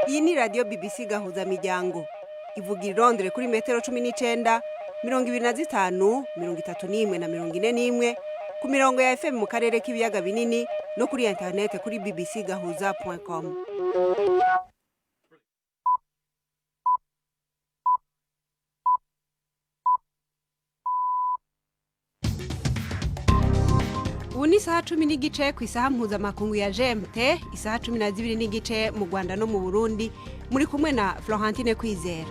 Iyi ni radio BBC gahuza miryango. Ivuga irondere kuri metero 19, 25, 31 na 41 ku mirongo ya FM mu karere k'ibiyaga binini no kuri internet kuri bbcgahuza.com. Ubu ni isaha 10 n'igice ku isaha mpuzamakungu ya GMT, isaha 12 n'igice mu Rwanda no mu Burundi. Muri kumwe na Florentine Kwizera.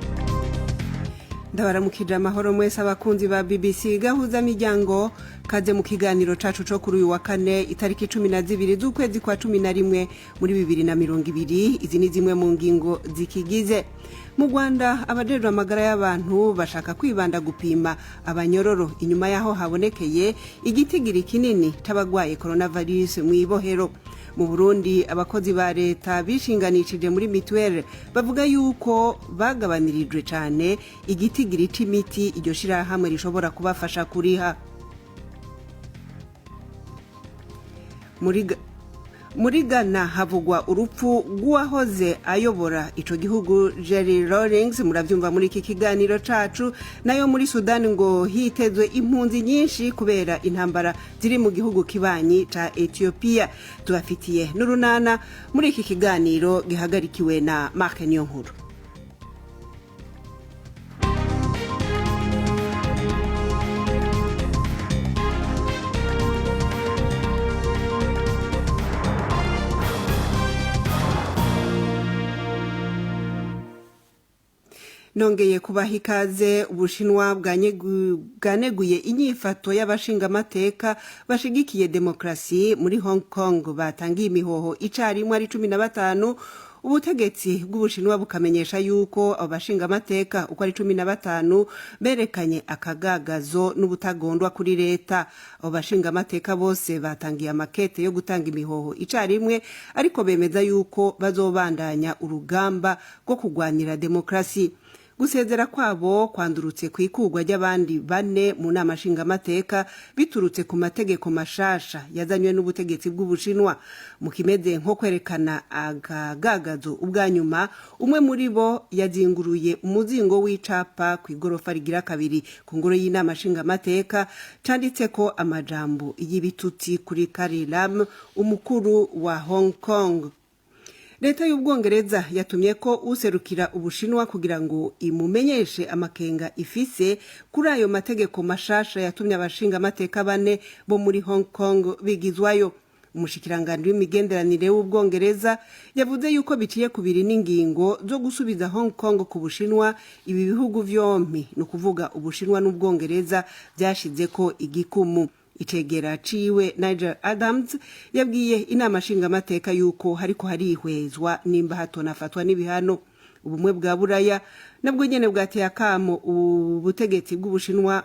Ndabaramukije amahoro mwese abakunzi ba BBC gahuza miryango, kaze mu kiganiro cacu co kuri uyu wa kane itariki 12 z'ukwezi kwa 11 muri 2020. Izi ni zimwe mu ngingo zikigize. Mu Rwanda abajejwe amagara y'abantu bashaka kwibanda gupima abanyororo inyuma yaho habonekeye igitigiri kinini c'abagwaye coronavirus mu ibohero. Mu Burundi abakozi ba leta bishinganishije muri mituelle bavuga yuko bagabanirijwe cyane igitigiri c'imiti iryo shirahamwe rishobora kubafasha kuriha. Muri Ghana havugwa urupfu rw'uwahoze ayobora ico gihugu Jerry Rawlings, muravyumva muri iki kiganiro cacu. Nayo muri Sudan ngo hitezwe impunzi nyinshi kubera intambara ziri mu gihugu kibanyi ca Ethiopia. Tubafitiye n'urunana muri iki kiganiro gihagarikiwe na Mark Niyonkuru. Nongeye kubaha ikaze. Ubushinwa bwaneguye inyifato y'abashinga amateka bashigikiye demokrasi muri Hong Kong batangiye imihoho icarimwe ari 15. Ubutegetsi bw'Ubushinwa bukamenyesha yuko abashinga amateka uko ari 15 berekanye akagagazo n'ubutagondwa kuri leta. Abashinga amateka bose batangiye amakete yo gutanga imihoho icarimwe, ariko bemeza yuko bazobandanya urugamba rwo kugwanira demokrasi. Gusezera kwabo kwandurutse kwikugwa ry'abandi 4 mu nama nshinga amateka biturutse ku mategeko mashasha yazanywe n'ubutegetsi bw'Ubushinwa. Mu kimeze nko kwerekana agagagazo ubwanyuma, umwe muri bo yazinguruye umuzingo w'icapa ku igorofa rigira kabiri ku ngoro y'inama nshinga amateka canditseko amajambo y'ibitutsi kuri Carrie Lam, umukuru wa Hong Kong. Leta y'Ubwongereza yatumye ko userukira Ubushinwa kugira ngo imumenyeshe amakenga ifise kuri ayo mategeko mashasha yatumye abashinga amateka 4 bo muri Hong Kong bigizwayo. Umushikiranganje w'imigenderanire w'Ubwongereza yavuze yuko biciye kubiri n'ingingo zo gusubiza Hong Kong ku Bushinwa. Ibi bihugu vyompi no kuvuga Ubushinwa n'Ubwongereza byashizeko igikumu. Icegera ciwe Nigel Adams yabwiye inama nshinga amateka yuko hariko harihwezwa nimba hatonafatwa n'ibihano. Ubumwe bwa Buraya nabwo nyene bwateye akamo ubutegetsi bw'Ubushinwa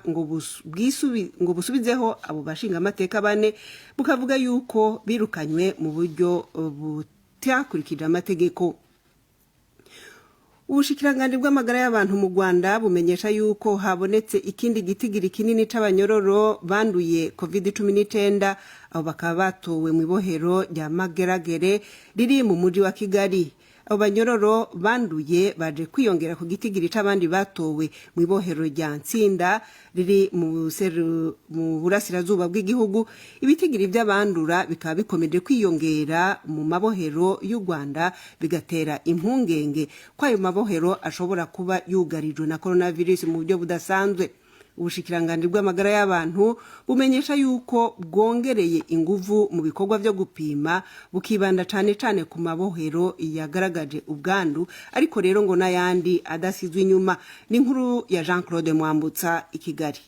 ngo busubizeho abo bashinga amateka 4, bukavuga yuko birukanywe mu buryo butakurikije amategeko. Ubushikiranganje bw'amagara y'abantu mu Rwanda bumenyesha yuko habonetse ikindi gitigiri kinini c'abanyororo banduye COVID-19. Abo bakaba batowe mu ibohero rya Mageragere riri mu muji wa Kigali. Abo banyororo banduye baje kwiyongera ku gitigiri c'abandi batowe mu ibohero rya Ntsinda riri mu burasirazuba bw'igihugu. Ibitigiri by'abandura bikaba bikomeje kwiyongera mu mabohero y'u Rwanda, bigatera impungenge ko ayo mabohero ashobora kuba yugarijwe na coronavirus mu buryo budasanzwe. Ubushikiranganje bw'amagara y'abantu bumenyesha yuko bwongereye inguvu mu bikorwa byo gupima, bukibanda cane ku mabohero yagaragaje ubwandu, ariko rero ngo n'ayandi adasizwe inyuma. N'inkuru ya Jean-Claude Mwambutsa i Kigali.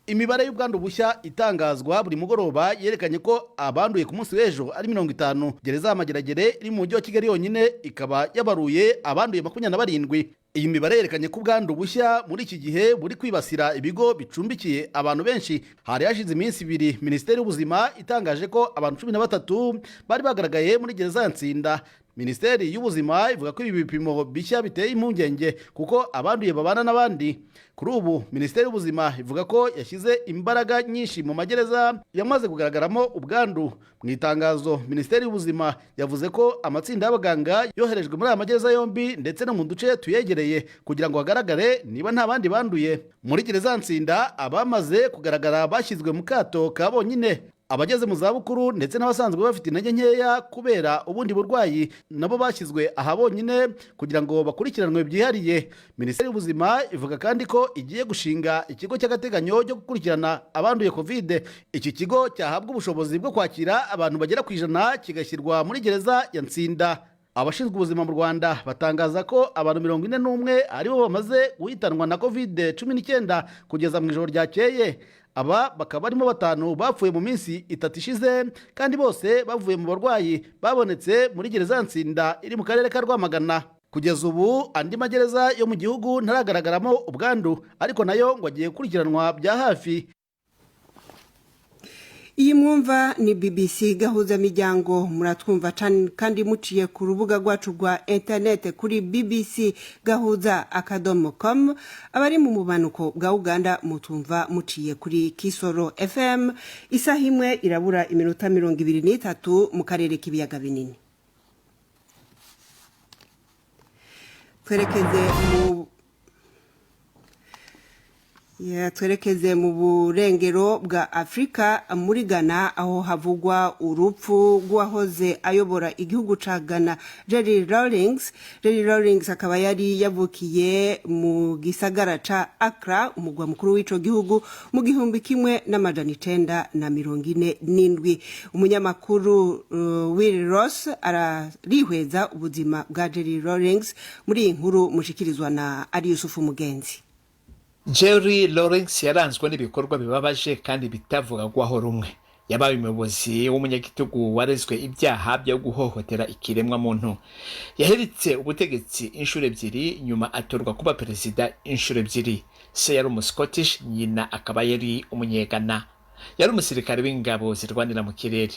Imibare y'ubwandu bushya itangazwa buri mugoroba yerekanye ko abanduye ku munsi w'ejo ari 50. Gereza y'Amageragere iri mu mujyi wa Kigali yonyine ikaba yabaruye abanduye 27. Iyi mibare yerekanye ko ubwandu bushya muri iki gihe buri kwibasira ibigo bicumbikiye abantu benshi. Hari hashize iminsi 2 Minisiteri y'Ubuzima itangaje ko abantu 13 bari bagaragaye muri gereza ya Ntsinda. Minisiteri y'ubuzima ivuga ko ibi bipimo bishya biteye impungenge kuko abanduye babana n'abandi. Kuri ubu Minisiteri y'ubuzima ivuga ko yashyize imbaraga nyinshi mu magereza yamaze kugaragaramo ubwandu. Mu itangazo Minisiteri y'ubuzima yavuze ko amatsinda y'abaganga yoherejwe muri aya magereza yombi ndetse no mu duce tuyegereye kugira ngo hagaragare niba nta bandi banduye. Muri gereza Nsinda abamaze kugaragara bashyizwe mu kato ka bonyine. Abageze mu zabukuru ndetse n'abasanzwe bafite intege nkeya kubera ubundi burwayi nabo bashyizwe aha bonyine kugira ngo bakurikiranwe byihariye. Minisiteri y'ubuzima ivuga kandi ko igiye gushinga ikigo cy'agateganyo cyo gukurikirana abanduye Covid. Iki kigo cyahabwa ubushobozi bwo kwakira abantu bagera ku 100 kigashyirwa muri gereza ya Nsinda. Abashinzwe ubuzima mu Rwanda batangaza ko abantu 41 aribo bamaze guhitanwa na Covid-19 kugeza mu ijoro ryakeye. Aba bakaba barimo 5 bapfuye mu minsi 3 ishize kandi bose bavuye mu barwayi babonetse muri gereza Nsinda iri mu karere ka Rwamagana. Kugeza ubu andi magereza yo mu gihugu ntaragaragaramo ubwandu ariko nayo ngo agiye gukurikiranwa bya hafi. Iyi mwumva ni BBC gahuza miryango, muratwumva kandi muciye ku rubuga rwacu rwa internet kuri bbcgahuza.com. abari mu mubanuko bwa Uganda mutumva muciye kuri Kisoro FM. Isaha imwe irabura iminota 23 mu karere k'ibiyaga binini. Twerekeze mu burengero bwa Afrika muri Ghana aho havugwa urupfu rw'uwahoze ayobora igihugu ca Ghana Jerry Rawlings. Jerry Rawlings akaba yari yavukiye mu gisagara ca Accra umugwa mukuru w'ico gihugu mu 1947. Umunyamakuru Will Ross ararihweza ubuzima bwa Jerry Rawlings muri inkuru mushikirizwa na Ari Yusufu Mugenzi. Jerry Rawlings yaranzwe n'ibikorwa bibabaje kandi bitavugwaho rumwe. Yabaye umuyobozi w'umunyagitugu warezwe ibyaha byo guhohotera ikiremwa muntu. Yaheritse ubutegetsi inshuro 2 nyuma atorwa kuba perezida inshuro 2. Se yari umuscottish, nyina akaba yari umunyegana. Yari umusirikare w'ingabo zirwanira mu kirere.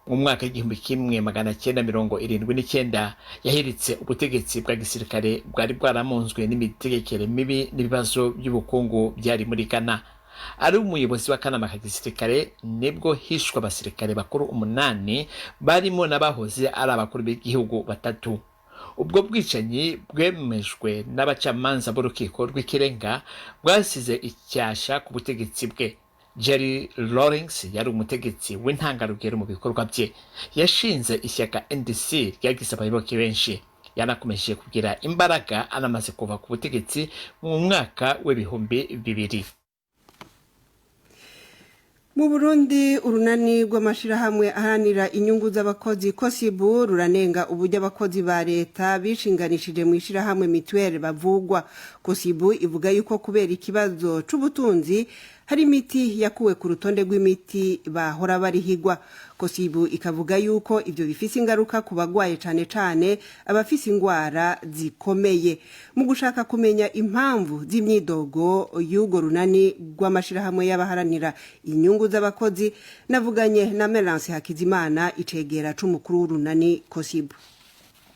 Mu mwaka w'1979 yahiritse ubutegetsi bwa gisirikare bwari bwaramunzwe n'imitegekere mibi n'ibibazo by'ubukungu byari muri Ghana. Ari umuyobozi w'akanama ka gisirikare nibwo hishwa abasirikare bakuru 8 barimo n'abahoze ari abakuru b'igihugu 3. Ubwo bwicanyi bwemejwe n'abacamanza b'urukiko rw'ikirenga bwasize icyasha ku butegetsi bwe. Jerry Rawlings yari umutegetsi w'intangarugero mu bikorwa bye. Yashinze ishyaka NDC ryagize abayoboke benshi. Yanakomeje kugira imbaraga anamaze kuva ku butegetsi mu mwaka w'2000. Mu Burundi urunani rw'amashirahamwe aharanira inyungu z'abakozi Kosibu ruranenga uburyo abakozi ba leta bishinganishije mu ishirahamwe mituelle bavugwa. Kosibu ivuga yuko kubera ikibazo c'ubutunzi hari imiti yakuwe ku rutonde rw'imiti bahora barihigwa. Kosibu ikavuga yuko ivyo bifise ingaruka ku bagwaye cane abafise ingwara zikomeye. Mu gushaka kumenya impamvu z'imyidogo y'ugo runani rw'amashirahamwe y'abaharanira inyungu z'abakozi navuganye na Melance Hakizimana icegera c'umukuru w'urunani Kosibu.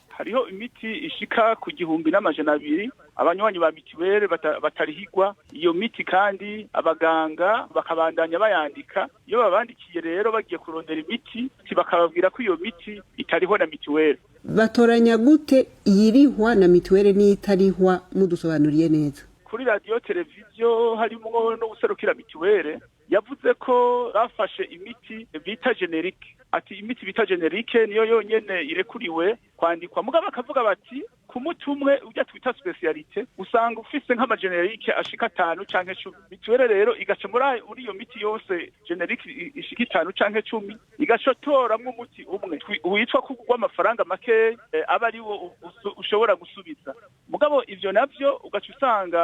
Hariho imiti ishika ku 1,200 abanywanyi ba mituwele batarihigwa. Iyo miti kandi abaganga bakabandanya bayandika. Iyo babandikiye rero bagiye kurondera imiti bakababwira ko iyo miti itariho na mituwele. Batoranya gute yirihwa na mituwele n'itarihwa mudusobanuriye neza? Kuri radio televiziyo harimo no guserukira mituwele yavuze ko bafashe imiti bita generique. Ati imiti bita generique niyo yonyene irekuriwe kwandikwa. Mugabo akavuga bati ku muti umwe ujya twita specialite usanga ufise nk'ama generique ashika 5 canke 10. Mituwele rero igaca muri iyo miti yose generique ishika 5 canke 10 igacotoramwe umuti umwe witwa kugwa amafaranga make aba ari wo ushobora gusubiza. Mugabo ivyo navyo ugaca usanga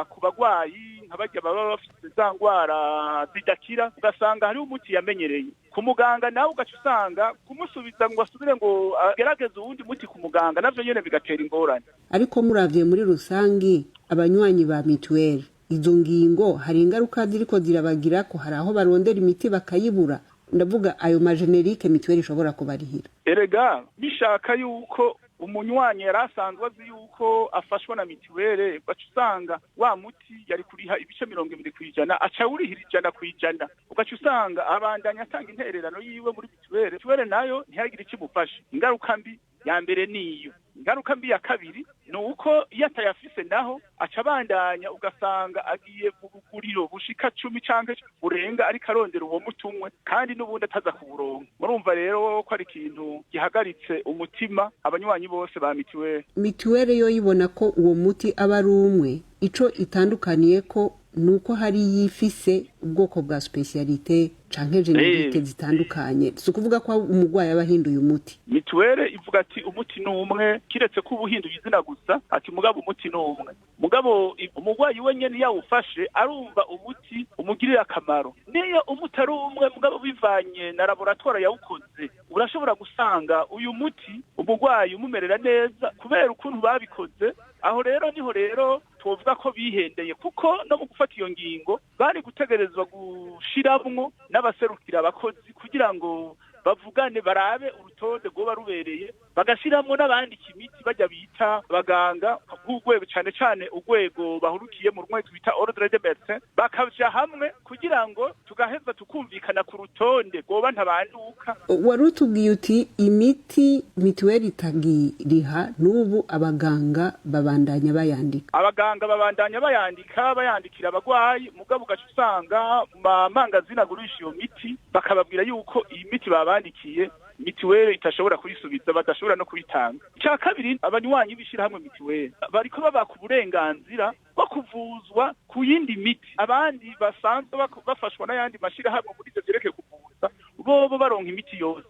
ku bagwayi nk'abajya baba bafite zangwara zidakira ugasanga hari umuti yamenyereye. Ku muganga nawe ugaca usanga kumusubiza ngo asubire ngo agerageze uwundi muti ku muganga navyo nyene bigatera ingorane. Ariko muravye muri rusangi abanywanyi ba mituwele izo ngingo hari ingaruka ziriko zirabagira ko hari aho barondera imiti bakayibura. ndavuga ayo majenerike mituweli ishobora kubarihira. Erega bishaka yuko umunywanyi yari asanzwe azi yuko afashwa na mituweli, ugaca usanga wa muti yari kuriha ibice 20% aca urihira 100%, ugaca usanga abandanya atanga intererano yiwe muri mituweli nayo ntihagire ikimufasha. Ingaruka mbi ya mbere niyo. Ingaruka mbi ya kabiri nuko iyo atayafise naho aca bandanya ugasanga agiye mu buguriro bushika 10 canke burenga ariko arondera uwo mutumwe kandi n'ubundi ataza kuburonka. Murumva rero ko ari ikintu gihagaritse umutima abanywanyi bose ba mituweli. Mituweli yo yibona ko uwo muti aba ari umwe, ico itandukaniye ko nuko hari yifise ubwoko bwa specialite canke genetique zitandukanye. Sukuvuga ko umugwayi abahinduye umuti. Mituweli ivuga ati umuti numwe kiretse ko ubuhinduye izina gusa, ati mugabo umuti numwe. Mugabo umugwayi wenyene yawufashe arumva umuti umugirira akamaro. Niyo umuti ari umwe mugabo bivanye na laboratoire yawukoze, urashobora gusanga uyu muti umugwayi umumerera neza kubera ukuntu babikoze. Aho rero niho rero tuvuga ko bihendeye, kuko no mu gufata iyo ngingo bari gutegerezwa gushiramwo n'abaserukira abakozi kugira ngo bavugane barabe urutonde rwoba rubereye, bagashiramwo n'abandika imiti bajya bita baganga nk'urwego cyane cyane urwego bahurukiye mu rwego bita ordre de médecins, bakaja hamwe kugira ngo tugaheza tukumvikana ku rutonde rwoba ntabanduka. Warutubwiye uti imiti mituweli itagiriha n'ubu abaganga babandanya bayandika. Abaganga babandanya bayandikira abagwayi, mugabo ugaca usanga mangazina agurisha iyo miti bakababwira yuko iyi miti babandikiye mituweli itashobora kuyisubiza, badashobora no kuyitanga. Icya kabiri, abanywanyi bishirahamwe mituweli bariko babaka uburenganzira bwo kuvuzwa ku yindi miti abandi basanzwe bafashwa n'ayandi mashirahamwe muri ivyo vyerekeye kuvuza, bobo baronka imiti yose.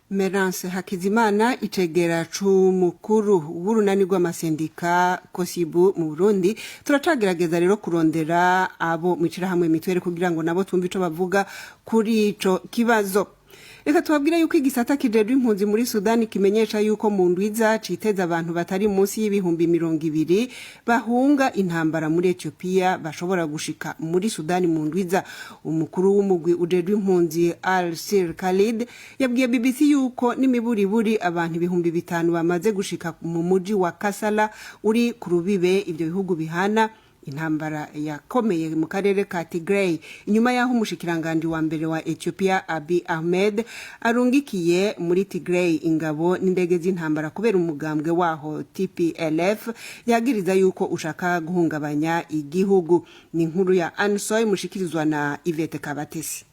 Merance Hakizimana icegera c'umukuru w'urunani rw'amasendika Kosibu mu Burundi. Turacagerageza rero kurondera abo mwicira hamwe mituweli kugira ngo nabo tumve ico bavuga kuri ico kibazo. Reka tubabwire yuko igisata kijejwe impunzi muri Sudani kimenyesha yuko mu ndwiza citeza abantu batari munsi y'ibihumbi 200 bahunga intambara muri Ethiopia bashobora gushika muri Sudani mu ndwiza. Umukuru w'umugwi ujejwe impunzi Al-Sir Khalid yabwiye BBC yuko n'imiburiburi abantu 5,000 bamaze gushika mu muji wa Kassala uri ku rubibe ivyo bihugu bihana intambara yakomeye mu karere ka Tigray. Inyuma yaho umushikiranganje wa mbere wa Ethiopia Abiy Ahmed arungikiye muri Tigray ingabo n'indege z'intambara kubera umugambwe waho TPLF yagiriza yuko ushaka guhungabanya igihugu. Ni inkuru ya Ansoy mushikirizwa na Yvette Kabatesi.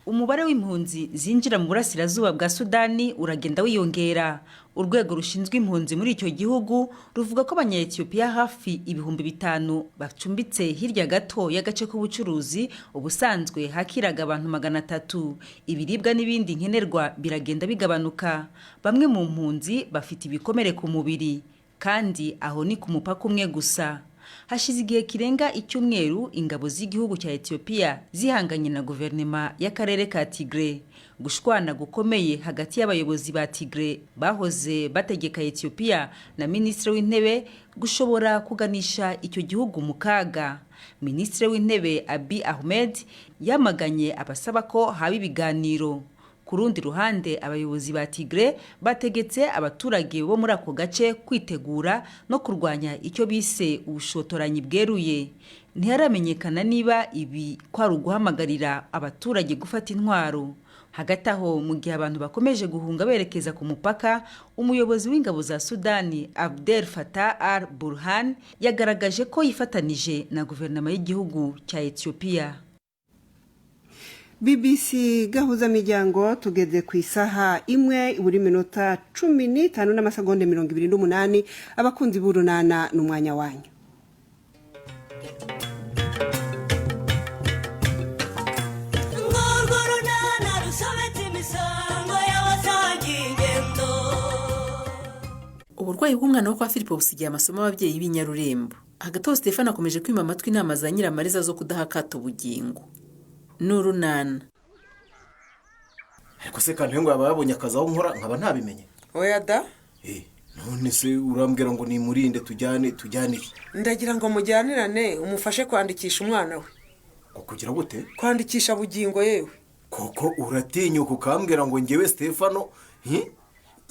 Umubare w'impunzi zinjira mu burasirazuba bwa Sudani uragenda wiyongera. Urwego rushinzwe impunzi muri icyo gihugu ruvuga ko abanya-Ethiopia hafi 5,000 bacumbitse hirya gato y'agace k'ubucuruzi ubusanzwe hakiraga abantu 300. Ibiribwa n'ibindi nkenerwa biragenda bigabanuka. Bamwe mu mpunzi bafite ibikomere ku mubiri kandi aho ni ku mupaka umwe gusa. Hashize igihe kirenga icyumweru ingabo z'igihugu cya Ethiopia zihanganye na guverinoma y'akarere ka Tigray. Gushwana gukomeye hagati y'abayobozi ba Tigray bahoze bategeka Ethiopia na Minisitiri w'Intebe gushobora kuganisha icyo gihugu mu kaga. Minisitiri w'Intebe Abiy Ahmed yamaganye abasaba ko haba ibiganiro. Ku rundi ruhande abayobozi ba Tigray bategetse abaturage bo muri ako gace kwitegura no kurwanya icyo bise ubushotoranyi bweruye. Ntiharamenyekana niba ibi kwari uguhamagarira abaturage gufata intwaro. Hagati aho mu gihe abantu bakomeje guhunga berekeza ku mupaka, umuyobozi w'ingabo za Sudani Abdel Fattah al-Burhan yagaragaje ko yifatanije na guverinoma y'igihugu cya Ethiopia. BBC gahuza miryango tugeze ku isaha imwe buri minota 15 n'amasegonda 28. Abakunzi b'urunana n'umwanya wanyu. Uburwayi bw'umwana wo kwa Philippe busigiye amasomo ababyeyi b'inyarurembo. Hagati aho Stefano akomeje kwima amatwi inama za Nyiramariza zo kudahakata ubugingo. N'urunana. Ariko se kandi ngo babonye akazi aho nkora nkaba ntabimenye. Oya da? None se urambwira ngo ni murinde tujyane. Ndagira ngo mujyanirane umufashe kwandikisha umwana we. ngo kugira gute kwandikisha bugingo yewe koko uratinyuka ukambwira ngo ngewe Stefano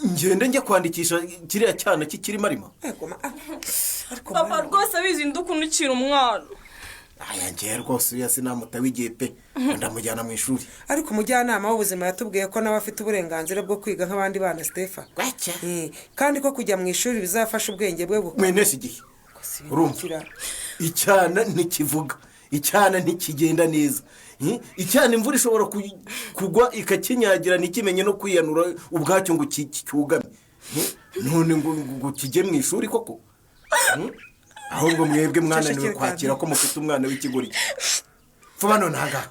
ngende njya kwandikisha kiriya cyana kikiri marima papa rwose abizinda ukuntu ukira umwana aya ngewe rwose uya sinamutabigiye pe ndamujyana mu ishuri ariko umujyanama w'ubuzima yatubwiye ko nawe afite uburenganzira bwo kwiga nk'abandi bana Stefa kandi ko kujya mu ishuri bizafasha ubwenge bwe mwenesi igihe urumva icyana ntikivuga icyana ntikigenda neza icyana imvura ishobora kugwa ikakinyagira ntikimenye no kwiyanura ubwacyo ngo cyugame none ngo kijye mu ishuri koko ahubwo mwebwe mwananiwe kwakira ko mufite umwana w'ikigori vuba none aha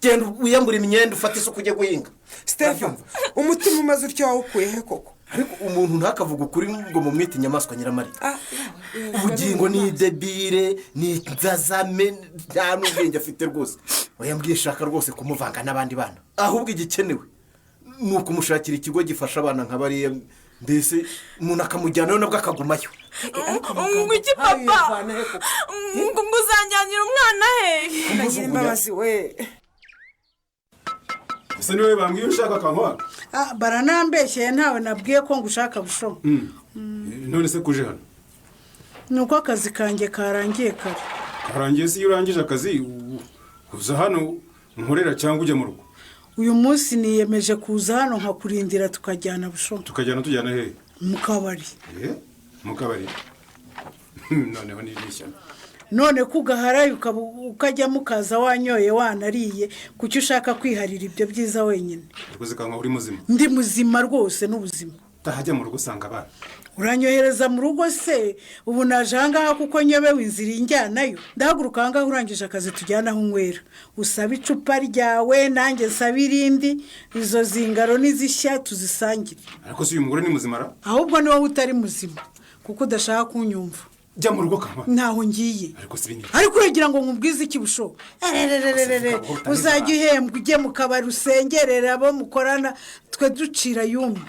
genda wiyambura imyenda ufate isuku ujye guhinga Stefano umutima umaze utyo wawukuye he koko ariko umuntu ntakavuga ukuri ngo mumwite inyamaswa nyiramari ubugingo ni debire ni nzazame nta n'ubwenge afite rwose wayambwiye shaka rwose kumuvanga n'abandi bana ahubwo igikenewe ni ukumushakira ikigo gifasha abana nka bariya mbese umuntu akamujyanayo nabwo akagumayo ngo iki papa ngo uzanjyanira umwana he ndagira imbabazi we ese niwe bambwiye ushaka kankwa baranambeshyeye ntawe nabwiye ko ngushaka bushoma none se kuje hano nuko akazi kanjye karangiye kare karangiye se iyo urangije akazi uza hano nkorera cyangwa ujya mu rugo uyu munsi niyemeje kuza hano nkakurindira tukajyana bushoma tujyana hehe mu kabari mu kabari noneho ni ishyano none kugaharaye ukajya mukaza wanyoye wanariye kuki ushaka kwiharira ibyo byiza wenyine rwose kankwa uri muzima ndi muzima rwose n'ubuzima tahajya mu rugo usanga abana uranyohereza mu rugo se ubu naje ahangaha kuko nyobewe inzira injyanayo ndahaguruka ahangaha urangije akazi tujyana aho unywera usaba icupa ryawe nanjye nsaba irindi izo zingaro n'izishya tuzisangire ariko si uyu mugore ni muzima ra ahubwo ni wowe utari muzima kuko udashaka kunyumva jya mu rugo kankwa ntaho ngiye ariko uragira ngo nkubwize iki busho uzajya uhembwa ujye mu kabari usengerera abo mukorana twe ducira yumwe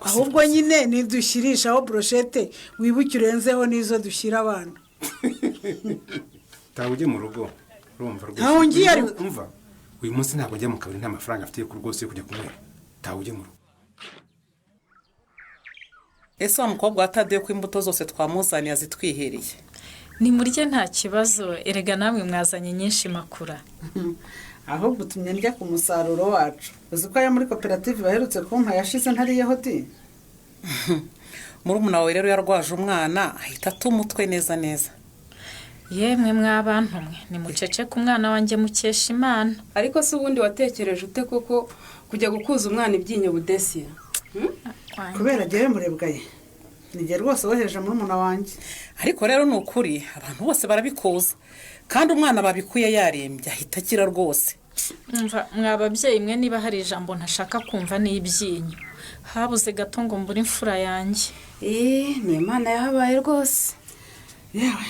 ahubwo nyine ntidushyirishaho broshete wibuke urenzeho n'izo dushyira abana tawe ujye mu rugo urumva rwose ntaho ngiye ariko umva uyu munsi ntabwo ajya mu kabari nta mafaranga afite ku rwose yo kujya kunywera tawe ujye mu rugo ese wa mukobwa wataduye ko imbuto zose twamuzaniye azitwihereye ni murye nta kibazo erega namwe mwazanye nyinshi makura ahubwo utumye ndya ku musaruro wacu uzi ko aya muri koperative baherutse kumpa yashize ntariyeho di murumuna wawe rero yarwaje umwana ahita atuma umutwe neza neza yemwe mw'abantu mwe nimuceceke umwana wanjye mukesha imana ariko se ubundi watekereje ute koko kujya gukuza umwana ibyinyo budesiya kubera agiye murebwaye nige rwose wohereje murumuna wanjye ariko rero ni ukuri abantu bose barabikuza kandi umwana babikuye yarembye ahita akira rwose mwababyeyi mwe niba hari ijambo ntashaka kumva n'ibyinyo habuze gato ngo mbure imfura yanjye ni imana yahabaye rwose yewe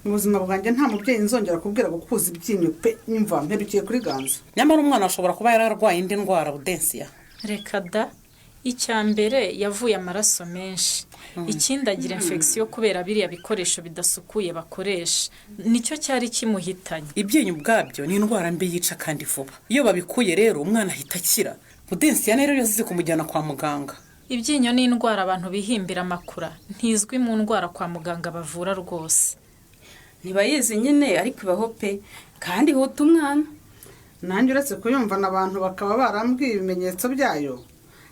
mu buzima bwanjye nta mubyeyi nzongera kubwira gukuza ibyinyo pe nyumva mperukiye kuri ganza nyamara umwana ashobora kuba yararwaye indi ndwara budensiya reka da icya mbere yavuye amaraso menshi ikindi agira infection kubera biriya bikoresho bidasukuye bakoresha nicyo cyari kimuhitanye ibyinyo ubwabyo ni indwara mbi yica kandi vuba iyo babikuye rero umwana ahita akira budensiya rero yazize kumujyana kwa muganga ibyinyo ni indwara abantu bihimbira amakura ntizwi mu ndwara kwa muganga bavura rwose ntibayizi nyine ariko ibaho pe kandi huta umwana nanjye uretse kuyumva n'abantu bakaba barambwiye ibimenyetso byayo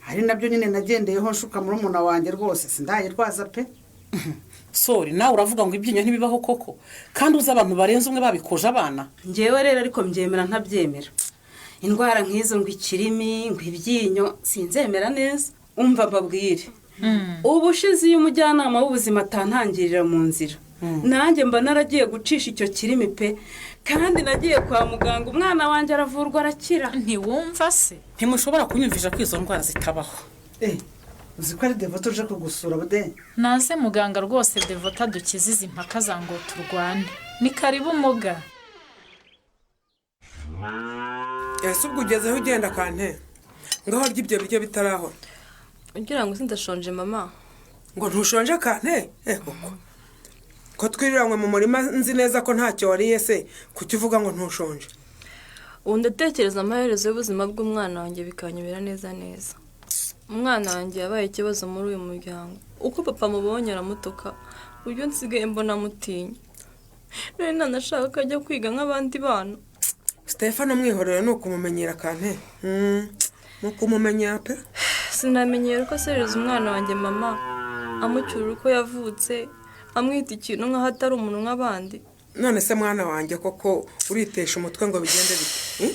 hari nabyo nyine nagendeyeho nshuka murumuna wanjye rwose sindayirwaza pe sori nawe uravuga ngo ibyinyo ntibibaho koko kandi uzi abantu barenze umwe babikoje abana ngewe rero ariko mbyemera ntabyemera indwara nk'izo ngo ikirimi ngo ibyinyo sinzemera neza umva mbabwire ubushize iyo umujyanama w'ubuzima atantangirira mu nzira nanjye mba naragiye gucisha icyo kirimi pe kandi nagiye kwa muganga umwana wanjye aravurwa arakira ntiwumva se ntimushobora kunyumvisha ko izo ndwara zitabaho uzi ko ari Devota uje kugusura bude naze muganga rwose Devota dukize izi mpaka za ngo turwane ni karibu muga ese ubwo ugezeho ugenda kante ngaho urya ibyo biryo bitarahora ugira ngo sindashonje mama ngo ntushonje kante koko ko twiriranywe mu murima nzi neza ko ntacyo wariye se kuki uvuga ngo ntushonje? ubu ndatekereza amaherezo y'ubuzima bw'umwana wanjye bikanyobera neza neza. Umwana wanjye yabaye ikibazo muri uyu muryango. Uko papa mubonye aramutuka, uburyo nsigaye mbona mutinya. None nanashaka ko ajya kwiga nk'abandi bana. Stefano mwihorera ni ukumumenyera kante. Ni ukumumenyera pe? Sinamenyera ko asereza umwana wanjye mama, amucyura uko yavutse, amwita ikintu nk'aho atari umuntu nk'abandi. None se mwana wanjye koko uritesha umutwe ngo bigende bite?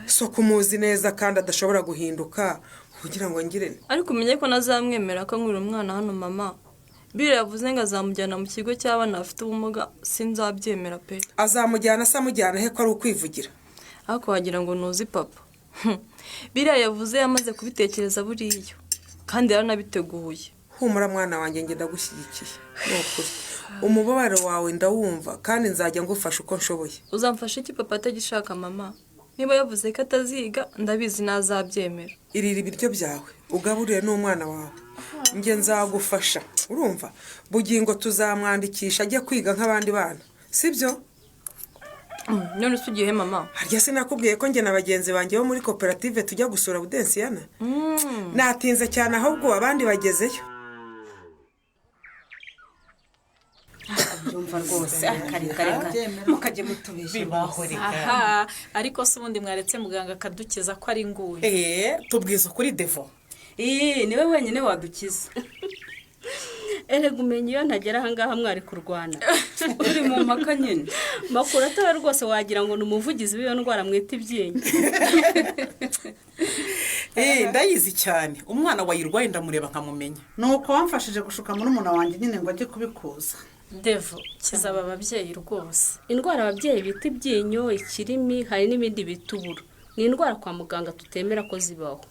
So kumuzi neza kandi adashobora guhinduka kugira ngo ngire. Ariko umenye ko nazamwemera ko nkuri umwana hano mama. Bire yavuze ngo azamujyana mu kigo cy'abana bafite ubumuga, sinzabyemera pe. Azamujyana se amujyana he ko ari ukwivugira? Ariko wagira ngo nuzi papa. Bire yavuze yamaze kubitekereza buriyo kandi yaranabiteguye. Humura mwana wanjye nge ndagushyigikiye. Nokuri. Umubabaro wawe ndawumva kandi nzajya ngufasha uko nshoboye. Uzamfasha iki papa atagishaka mama? Niba yavuze ko ataziga ndabizi nazabyemera. Irira ibiryo byawe ugaburire n'umwana wawe. Nge nzagufasha. Urumva? Bugingo tuzamwandikisha ajya kwiga nk'abandi bana. Sibyo? None sugiye mama. Harya sinakubwiye ko nge na bagenzi banjye bo muri koperative tujya gusura Budensiyana? Natinze cyane ahubwo abandi bagezeyo. Byumva rwose akareka mukajye mutubesha aha ariko se ubundi mwaretse muganga akadukiza ko ari nguye. Tubwiza kuri Devo. Niwe wenyine wadukiza. Erega umenye iyo ntagera ahangaha mwari kurwana. Uri mu mpaka nyine. Makuru atawe rwose wagira ngo ni umuvugizi w'iyo ndwara mwita ibyinyo. Ndayizi cyane. Umwana wayirwaye ndamureba nkamumenya. Nuko wamfashije gushuka muri umuna wanjye nyine ngo ajye kubikuza. Devo kizaba ababyeyi rwose. Indwara ababyeyi bita ibyinyo, ikirimi, hari n'ibindi bitubura. Ni indwara kwa muganga tutemera ko zibaho.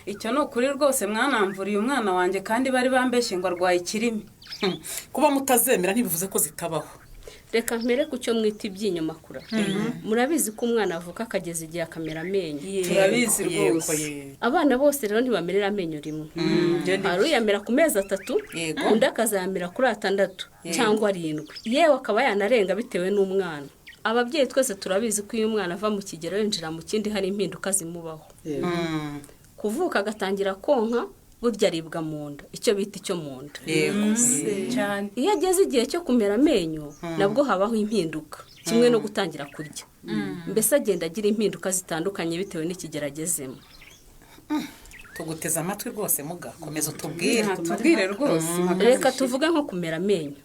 Icyo no kuri rwose mwanamvuriye umwana wanjye kandi bari bambeshye ngo arwaye ikirimi. Kuba mutazemera ntibivuze ko zitabaho. Reka mpere ku cyo mwita ibyinyo makura. Murabizi ko umwana avuka akageza igihe akamera amenyo. Turabizi rwose. Abana bose rero ntibamerera amenyo rimwe. Hari uyamera ku mezi 3, undi akazayamera kuri 6 cyangwa 7. Yewe akaba yanarenga bitewe n'umwana. Ababyeyi twese turabizi ko iyo umwana ava mu kigero yinjira mu kindi hari impinduka zimubaho. Kuvuka agatangira konka burya aribwa mu nda, icyo bita icyo mu nda. Cyane. Iyo ageze igihe cyo kumera amenyo nabwo habaho impinduka, kimwe no gutangira kurya. Mbese agenda agira impinduka zitandukanye bitewe n'ikigeragezemo. Tuguteza amatwi rwose muga, komeza utubwire. Tubwire rwose. Reka tuvuge nko kumera amenyo.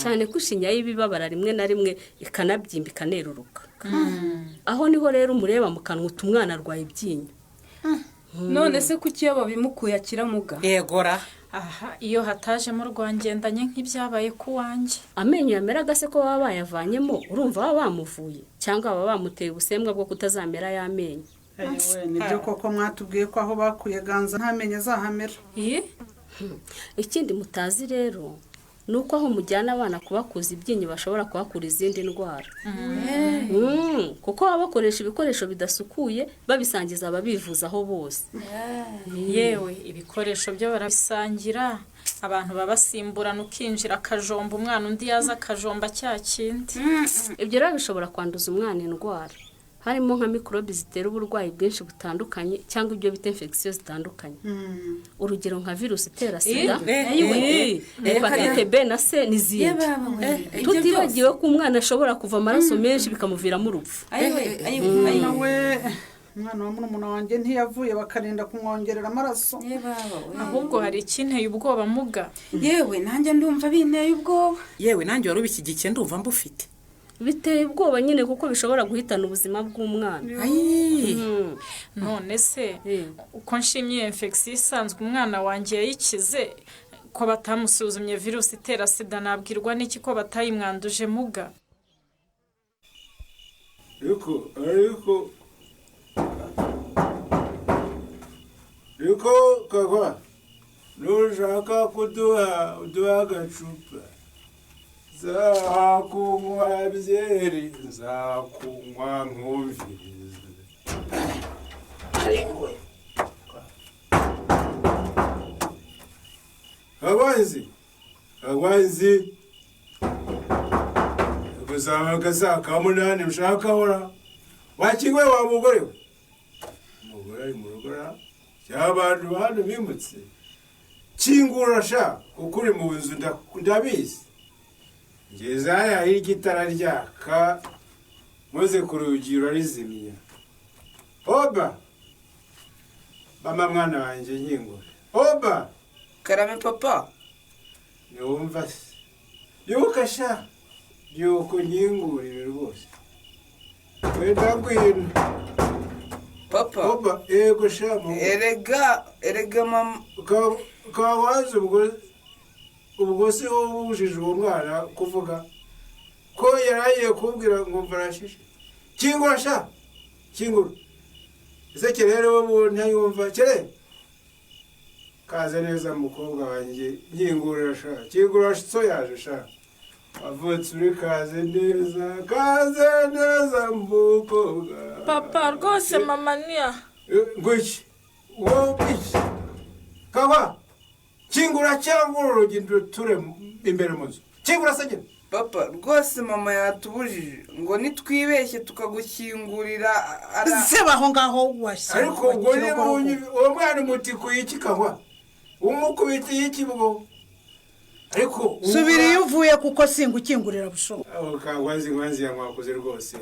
Cyane ko ishinya y'ibibabara rimwe na rimwe ikanabyimba ikaneruruka. Aho niho rero umureba mu kanwa utumwana arwaye ibyinyo. None se kuki iyo babimukuye akira muga? Yegora. Aha iyo hatajemo rwangendanye nk'ibyabaye ku wanjye. Amenyo yameraga se ko baba bayavanyemo urumva baba bamuvuye cyangwa baba bamuteye ubusembwa bwo kutazamera y'amenyo. Nibyo koko mwatubwiye ko aho bakuye ganza ntamenye azahamera. Ikindi mutazi rero nuko aho mujyana abana kubakuza ibyinyo bashobora kuhakura izindi ndwara. Kuko baba bakoresha ibikoresho bidasukuye babisangiza ababivuza aho bose. Yewe ibikoresho byo barabisangira, abantu babasimburana ukinjira akajomba umwana undi yaza akajomba cya kindi. Ibyo rero bishobora kwanduza umwana indwara. Harimo nka mikorobe zitera uburwayi bwinshi butandukanye cyangwa ibyo bita infection zitandukanye. Urugero nka virus itera sida, hepatite B na C n'izindi. Tutibagiwe ko umwana ashobora kuva amaraso menshi bikamuviramo urupfu. Umwana wa murumuna wanjye ntiyavuye bakarinda kumwongerera amaraso. Ahubwo hari ikinteye ubwoba muga. Yewe nanjye ndumva binteye ubwoba. Yewe nanjye wari ubikigikiye ndumva mbufite. Biteye ubwoba nyine kuko bishobora guhitana ubuzima bw'umwana. None se uko nshimye infection isanzwe umwana wanjye yayikize ko batamusuzumye virusi itera sida nabwirwa n'iki ko batayimwanduje muga? Yuko kagwa nushaka kuduha agacupa. Zakunywa byeri, zakunywa nkuvirize. Abazi, Kanywanzi gusaba akasa ka munani ushaka hora wakingwe wa mugore we umugore ari mu rugora cy'abantu hano bimutse kingura sha kuko uri mu nzu ndabizi ngeze haya igitara ryaka muze ku rugi urarizimiya oba mama mwana wanjye nkingura oba karame papa niwumva se yuka sha yuko nkingurire rwose wenda ngwino papa oba ego sha mama erega mama kawazi ubwo se wowe ubujije uwo mwana kuvuga ko yaragiye kubwira ngo mvarashishe kingura sha kingura ese rero wowe ntayumva kere kaze neza mukobwa wanjye nkingurira sha kingura so yaje sha avutse uri kaze neza mukobwa papa rwose mama niya ngwiki wowe iki kawa kingura cyangwa urugi ture imbere mu nzu kingura se nyine papa rwose mama yatubujije ngo nitwibeshye tukagukingurira seba aho ngaho washya ariko ubwo ni uwo mwana umuti kuyiki kawa umukubitiye iki bwo ariko subira iyo uvuye kuko singukingurira bushoboka aho kangwanzi yamwakoze rwose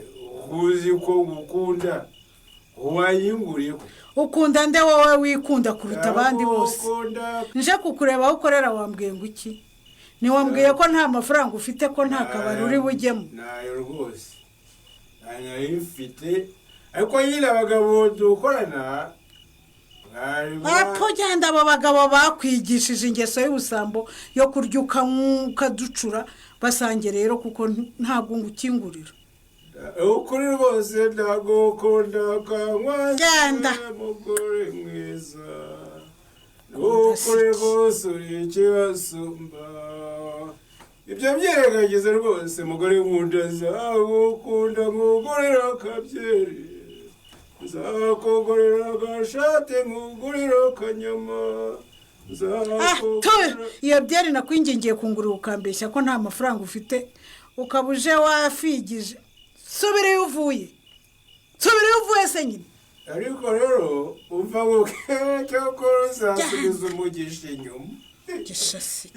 uzi ko gukunda wayinguriye ukunda nde wowe wikunda kuruta abandi bose nje kukureba aho ukorera wambwiye ngo iki niwambwiye ko nta mafaranga ufite ko nta kabari uri bujyemo nayo rwose nayo ifite ariko nyine abagabo dukorana genda abo bagabo bakwigishije ingeso y'ubusambo yo kurya ukaducura basange rero kuko ntabwo ngukingurira ukuri rwose ntabwo ukunda kanywanzi genda mugore mwiza ukuri rwose uri ikibasumba ibyo byirengagize rwose mugore nkunda nzagukunda nkugurira akabyeri nzakugurira agashati nkugurira akanyama iyo byeri nakwingingiye kungurira ukambeshya ko nta mafaranga ufite ukaba uje wafigije subira iyo uvuye se nyine ariko rero umva ngo cyokora uzasubiza umugisha inyuma gishasi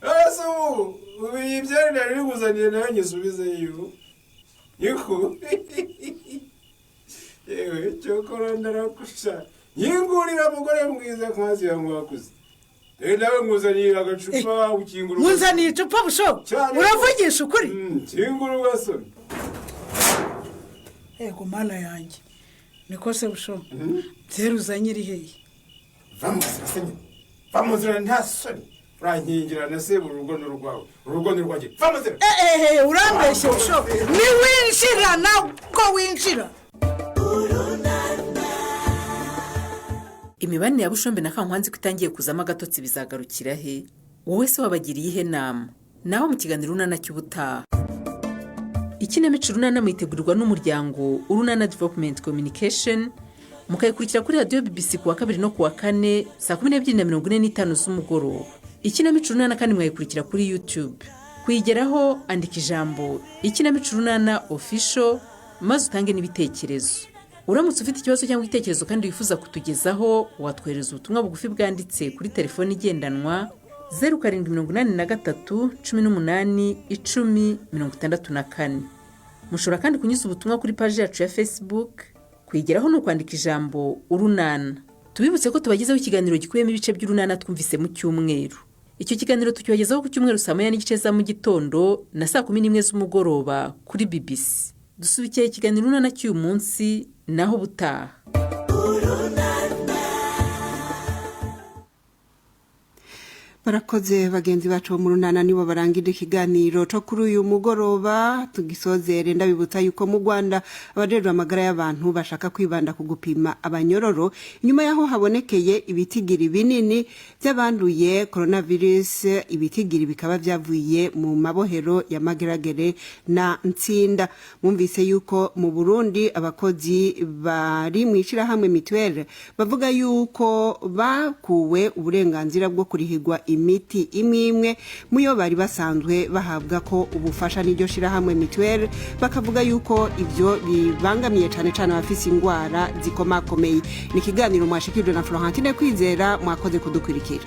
asa ubu iyi byari nari biguzaniye nawe nyisubizeyo niko yewe cyokora ndarakusha yingurira mugore mwiza nkazi yamwakuze nawe nkuzaniye agacupa ukingura nkuzaniye icupa bushobo uravugisha ukuri kingura ugasoma yego mana yanjye niko se bushobo zeru uzanye iri hehe vamuzira nta soni urankingira na se urugo n'urwawe urugo ni rwanjye vamuzira urambeshye bushobo niwinjira nawe ko winjira imibanire ya bushombe na kankwanzi ko itangiye kuzamo agatotsi bizagarukira he wowe se wabagiriye ihe nama nawe mu kiganiro urunana cy'ubutaha ikinamico urunana mwitegurirwa n'umuryango urunana development communication mukayikurikira kuri radiyo BBC kuwa kabiri no kuwa kane saa 12:45 z'umugoroba ikinamico urunana kandi mwayikurikira kuri YouTube kuyigeraho andika ijambo ikinamico urunana official maze utange n'ibitekerezo uramutse ufite ikibazo cyangwa igitekerezo kandi wifuza kutugezaho watwohereza ubutumwa bugufi bwanditse kuri telefoni igendanwa 0783181064 mushobora kandi kunyuza ubutumwa kuri page yacu ya Facebook kwigeraho no kwandika ijambo urunana tubibutse ko tubagezaho ikiganiro gikuyemo ibice by'urunana twumvise mu cyumweru icyo kiganiro tukibagezaho ku cyumweru saa 9:30 za mu gitondo na saa 11 z'umugoroba kuri BBC dusubikiye ikiganiro urunana cy'uyu munsi naho butaha barakoze bagenzi bacu mu runana nibo barangira ikiganiro cyo kuri uyu mugoroba tugisozere ndabibutsa yuko mu Rwanda abajejwe amagara y'abantu bashaka kwibanda ku gupima abanyororo nyuma yaho habonekeye ibitigiri binini by'abanduye coronavirus ibitigiri bikaba byavuye mu mabohero ya Mageragere na Ntsinda mwumvise yuko mu Burundi abakozi bari mwishira hamwe mituelle bavuga yuko bakuwe uburenganzira bwo kurihirwa imiti imwe muyo bari basanzwe bahabwa ko ubufasha n'iryo shira hamwe mituelle bakavuga yuko ibyo bibangamiye cyane abafise ingwara zikomakomeye ni kiganiro mwashikirwe na Florentine Kwizera mwakoze kudukurikira